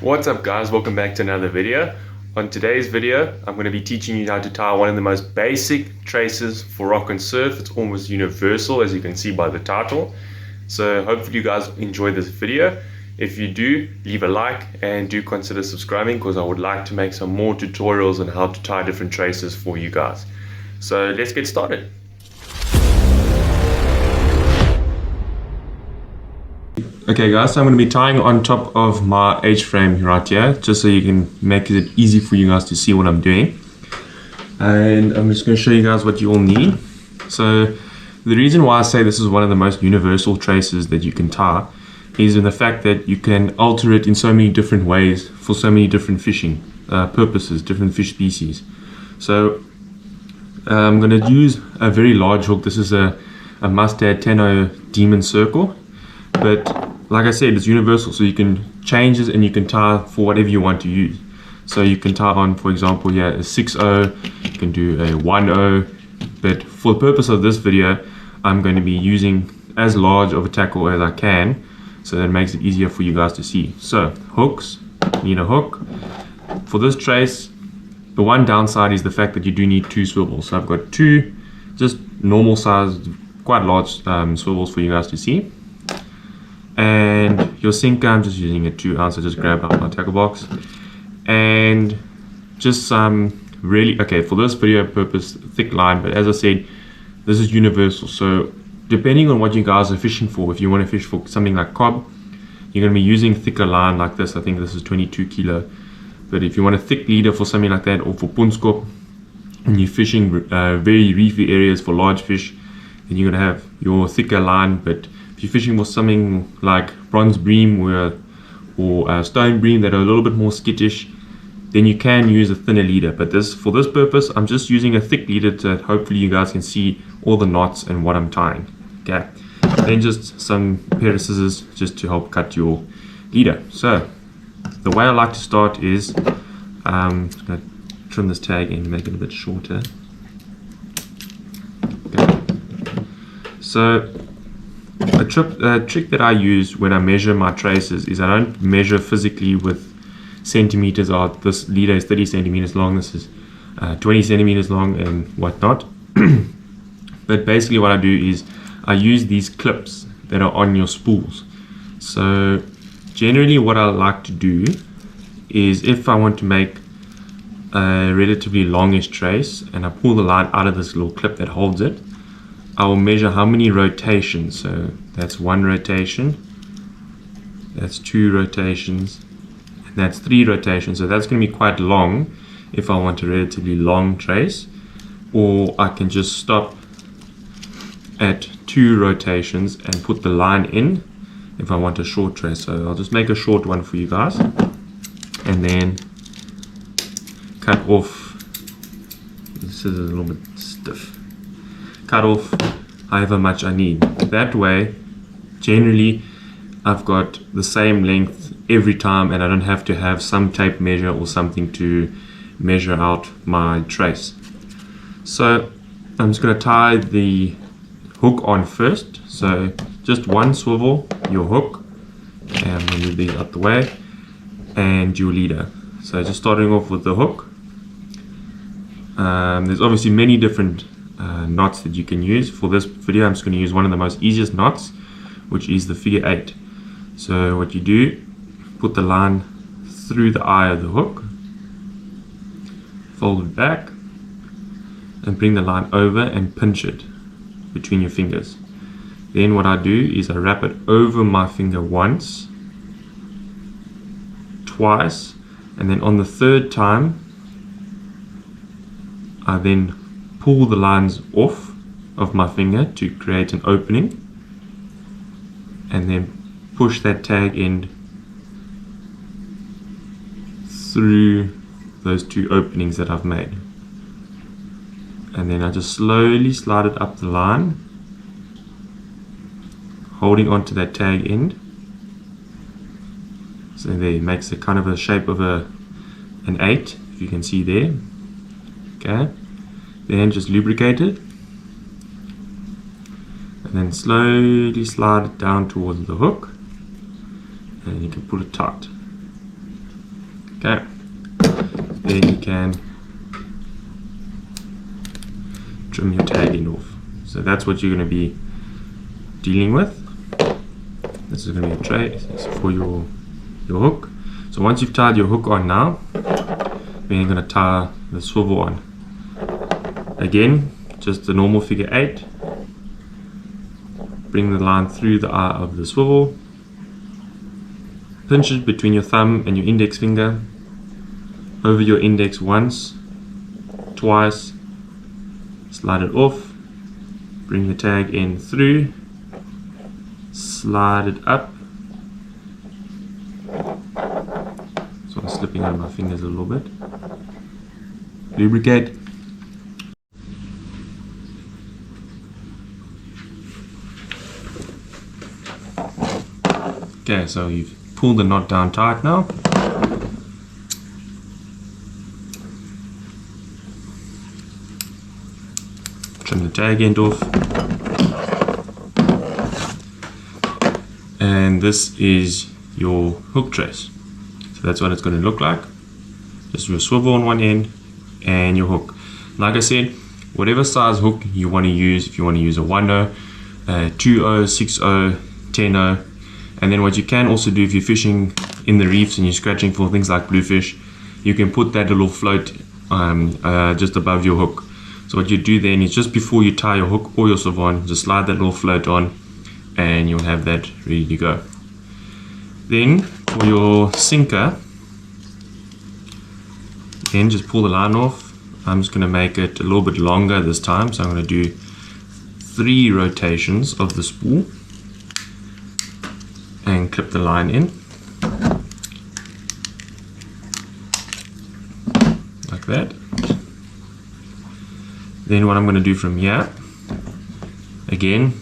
What's up guys, welcome back to another video. On today's video, I'm going to be teaching you how to tie one of the most basic traces for rock and surf. It's almost universal, as you can see by the title. So hopefully you guys enjoy this video. If you do, leave a like and do consider subscribing, because I would like to make some more tutorials on how to tie different traces for you guys. So let's get started. Okay guys, so I'm going to be tying on top of my H-frame right here, just so you can make it easy for you guys to see what I'm doing. And I'm just going to show you guys what you all need. So the reason why I say this is one of the most universal traces that you can tie is in the fact that you can alter it in so many different ways for so many different fishing purposes, different fish species. So I'm going to use a very large hook. This is a Mustad Tenno Demon Circle, but like I said, it's universal, so you can change it and you can tie for whatever you want to use. So you can tie on, for example, here a 6-0, you can do a 1-0, but for the purpose of this video, I'm going to be using as large of a tackle as I can, so that it makes it easier for you guys to see. So hooks, you need a hook. For this trace, the one downside is the fact that you do need two swivels. So I've got two just normal sized, quite large swivels for you guys to see. And your sinker, I'm just using a 2 ounce. I just grabbed out my tackle box, and just some really, okay, for this video purpose, thick line. But as I said, this is universal, so depending on what you guys are fishing for, if you want to fish for something like cob, you're going to be using thicker line like this. I think this is 22 kilo. But if you want a thick leader for something like that, or for punskop, and you're fishing very reefy areas for large fish, then you're going to have your thicker line. But if you're fishing for something like bronze bream or stone bream that are a little bit more skittish, then you can use a thinner leader. But for this purpose, I'm just using a thick leader so that hopefully you guys can see all the knots and what I'm tying. Okay, then just some pair of scissors just to help cut your leader. So the way I like to start is I'm going to trim this tag and make it a bit shorter. Okay. So a trick that I use when I measure my traces is I don't measure physically with centimeters. This leader is 30 centimeters long, this is 20 centimeters long and whatnot. But basically what I do is I use these clips that are on your spools. So generally what I like to do is, if I want to make a relatively longish trace and I pull the line out of this little clip that holds it, I will measure how many rotations. So that's 1 rotation, that's 2 rotations, and that's 3 rotations. So that's going to be quite long if I want a relatively long trace, or I can just stop at 2 rotations and put the line in if I want a short trace. So I'll just make a short one for you guys and then cut off. This is a little bit stiff. Cut off however much I need. That way, generally, I've got the same length every time, and I don't have to have some tape measure or something to measure out my trace. So I'm just going to tie the hook on first. So just one swivel, your hook, and I'm going to move these out the way, and your leader. So just starting off with the hook. There's obviously many different knots that you can use. For this video, I'm just going to use one of the most easiest knots, which is the figure 8. So what you do, put the line through the eye of the hook, fold it back, and bring the line over and pinch it between your fingers. Then what I do is I wrap it over my finger once, twice, and then on the third time I then pull the lines off of my finger to create an opening, and then push that tag end through those 2 openings that I've made, and then I just slowly slide it up the line, holding onto that tag end. So there, it makes a kind of a shape of an 8, if you can see there. Okay, then just lubricate it, and then slowly slide it down towards the hook, and you can pull it tight. Okay, then you can trim your tag end off. So that's what you're going to be dealing with. This is going to be a tray for your hook. So once you've tied your hook on now, then you're going to tie the swivel on. Again, just the normal figure 8. Bring the line through the eye of the swivel. Pinch it between your thumb and your index finger. Over your index once, twice. Slide it off. Bring the tag end through. Slide it up. So I'm slipping on my fingers a little bit. Lubricate. Okay, so you've pulled the knot down tight now. Trim the tag end off. And this is your hook trace. So that's what it's going to look like. Just your swivel on one end and your hook. Like I said, whatever size hook you want to use, if you want to use a 1/0, 2/0, 6/0, 10/0. And then what you can also do if you're fishing in the reefs and you're scratching for things like bluefish, you can put that little float just above your hook. So what you do then is just before you tie your hook or your swivel on, just slide that little float on and you'll have that ready to go. Then for your sinker, again just pull the line off. I'm just going to make it a little bit longer this time, so I'm going to do 3 rotations of the spool and clip the line in like that. Then what I'm going to do from here, again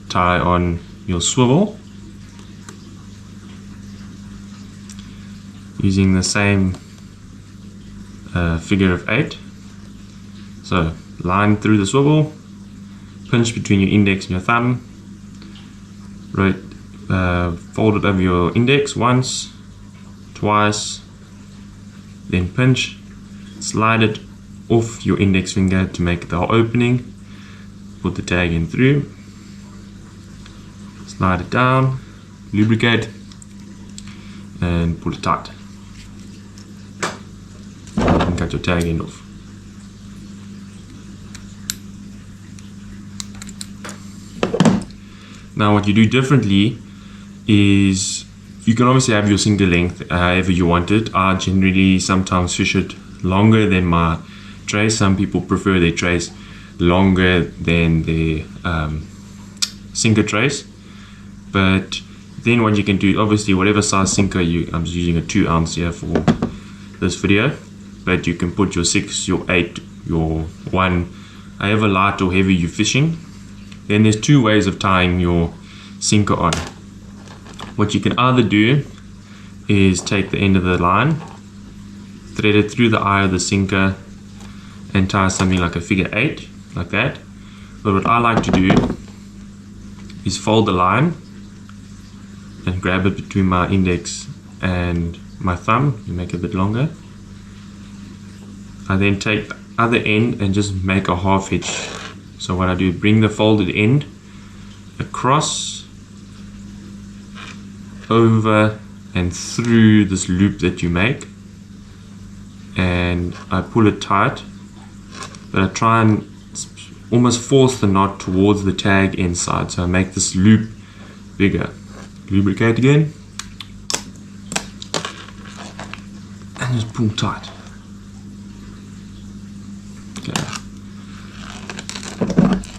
tie on your swivel using the same figure of 8. So line through the swivel, pinch between your index and your thumb, fold it over your index once, twice, then pinch, slide it off your index finger to make the opening, put the tag in through, slide it down, lubricate, and pull it tight. And cut your tag end off. Now what you do differently is you can obviously have your sinker length however you want it. I generally sometimes fish it longer than my trace. Some people prefer their trace longer than their sinker trace. But then what you can do, obviously whatever size sinker I'm just using a 2 ounce here for this video, but you can put your 6, your 8, your 1, however light or heavy you're fishing. Then there's 2 ways of tying your sinker on. What you can either do is take the end of the line, thread it through the eye of the sinker and tie something like a figure 8, like that. But what I like to do is fold the line and grab it between my index and my thumb, you make it a bit longer. I then take the other end and just make a half hitch. So what I do, bring the folded end across, over and through this loop that you make, and I pull it tight, but I try and almost force the knot towards the tag inside, so I make this loop bigger. Lubricate again and just pull tight. Okay.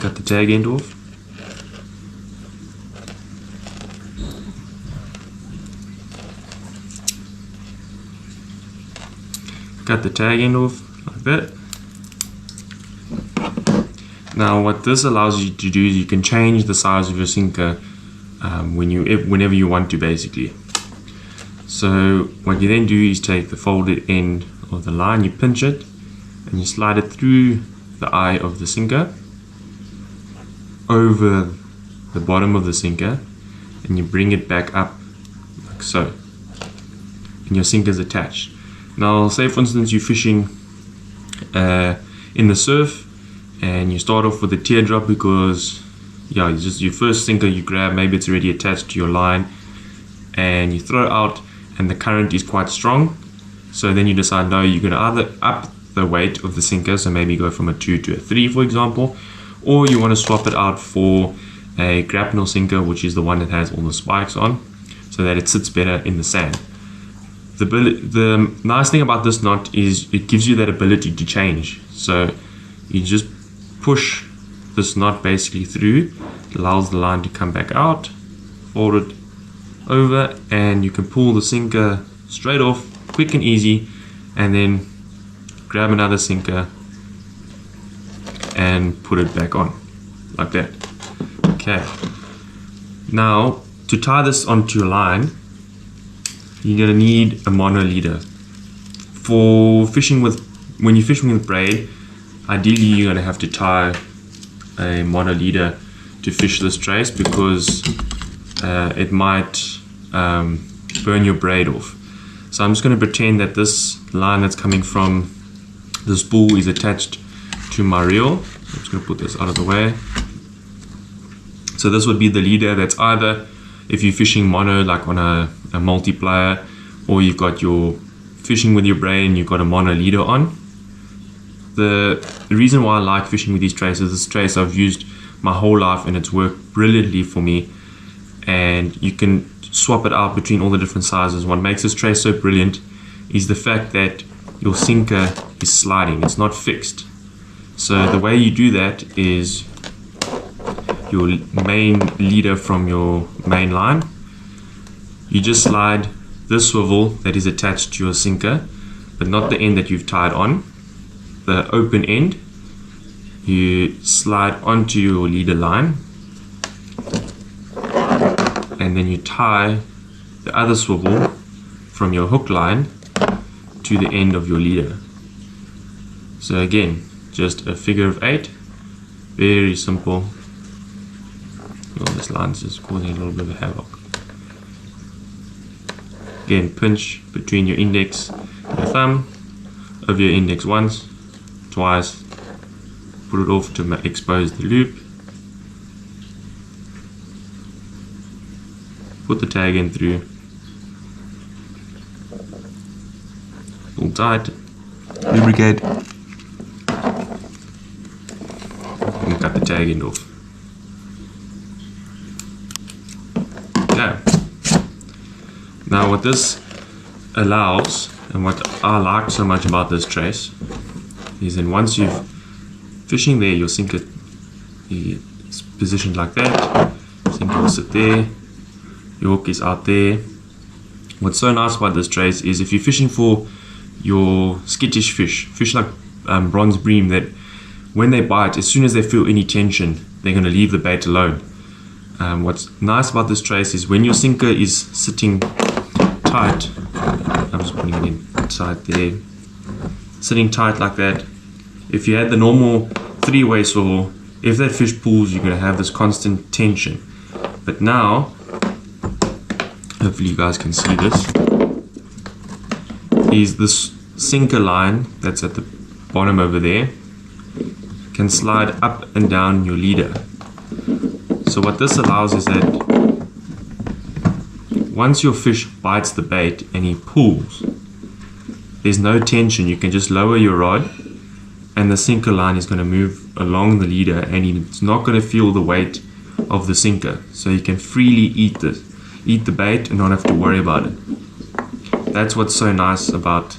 Cut the tag end off. Cut the tag end off like that. Now what this allows you to do is you can change the size of your sinker whenever you want to, basically. So what you then do is take the folded end of the line, you pinch it and you slide it through the eye of the sinker, over the bottom of the sinker, and you bring it back up like so, and your sinker is attached. Now say for instance you're fishing in the surf and you start off with a teardrop because it's just your first sinker you grab, maybe it's already attached to your line, and you throw it out and the current is quite strong. So then you decide, no, you're going to either up the weight of the sinker, so maybe go from a 2 to a 3 for example, or you want to swap it out for a grapnel sinker, which is the one that has all the spikes on, so that it sits better in the sand. The nice thing about this knot is it gives you that ability to change. So you just push this knot basically through, it allows the line to come back out, fold it over, and you can pull the sinker straight off, quick and easy, and then grab another sinker and put it back on like that. Okay, now to tie this onto your line, you're going to need a mono leader. When you're fishing with braid, ideally you're going to have to tie a mono leader to fish this trace, because it might burn your braid off. So I'm just going to pretend that this line that's coming from the spool is attached to my reel. I'm just going to put this out of the way. So this would be the leader that's either, if you're fishing mono like on a multiplier, or you've got your fishing with your braid and you've got a mono leader on. The reason why I like fishing with these traces, this trace I've used my whole life and it's worked brilliantly for me, and you can swap it out between all the different sizes. What makes this trace so brilliant is the fact that your sinker is sliding, it's not fixed. So the way you do that is your main leader from your main line, you just slide this swivel that is attached to your sinker, but not the end that you've tied on, the open end, you slide onto your leader line, and then you tie the other swivel from your hook line to the end of your leader. So again, just a figure of 8, very simple. Oh, this line's just causing a little bit of havoc. Again, pinch between your index and your thumb, over your index once, twice, put it off to expose the loop, put the tag in through, pull tight, lubricate, and cut the tag end off. Okay. Now what this allows, and what I like so much about this trace, is then once you've fishing there, your sinker is positioned like that, sinker will sit there, your hook is out there. What's so nice about this trace is if you're fishing for your skittish fish like bronze bream, that when they bite, as soon as they feel any tension, they're going to leave the bait alone. What's nice about this trace is when your sinker is sitting tight, I'm just putting it in tight there, sitting tight like that, if you had the normal 3-way swivel, if that fish pulls, you're going to have this constant tension. But now, hopefully you guys can see this, is this sinker line that's at the bottom over there can slide up and down your leader. So what this allows is that once your fish bites the bait and he pulls, there's no tension. You can just lower your rod and the sinker line is going to move along the leader, and it's not going to feel the weight of the sinker. So you can freely eat the bait and not have to worry about it. That's what's so nice about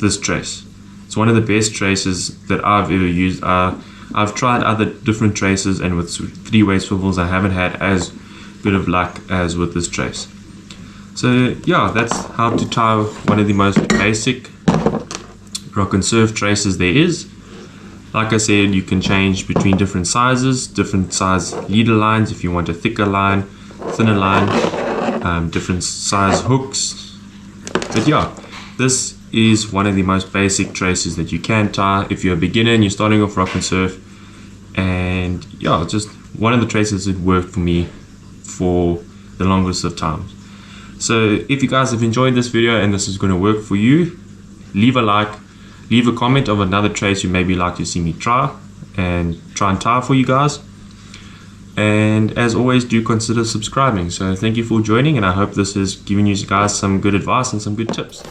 this trace. It's one of the best traces that I've ever used. I've tried other different traces, and with 3-way swivels I haven't had as good of luck as with this trace. So yeah, that's how to tie one of the most basic rock and surf traces there is. Like I said, you can change between different sizes, different size leader lines if you want a thicker line, thinner line, different size hooks. But yeah, this is one of the most basic traces that you can tie if you're a beginner and you're starting off rock and surf. And yeah, just one of the traces that worked for me for the longest of times. So if you guys have enjoyed this video and this is going to work for you, leave a like, leave a comment of another trace you maybe like to see me try and tie for you guys. And as always, do consider subscribing. So thank you for joining, and I hope this has given you guys some good advice and some good tips.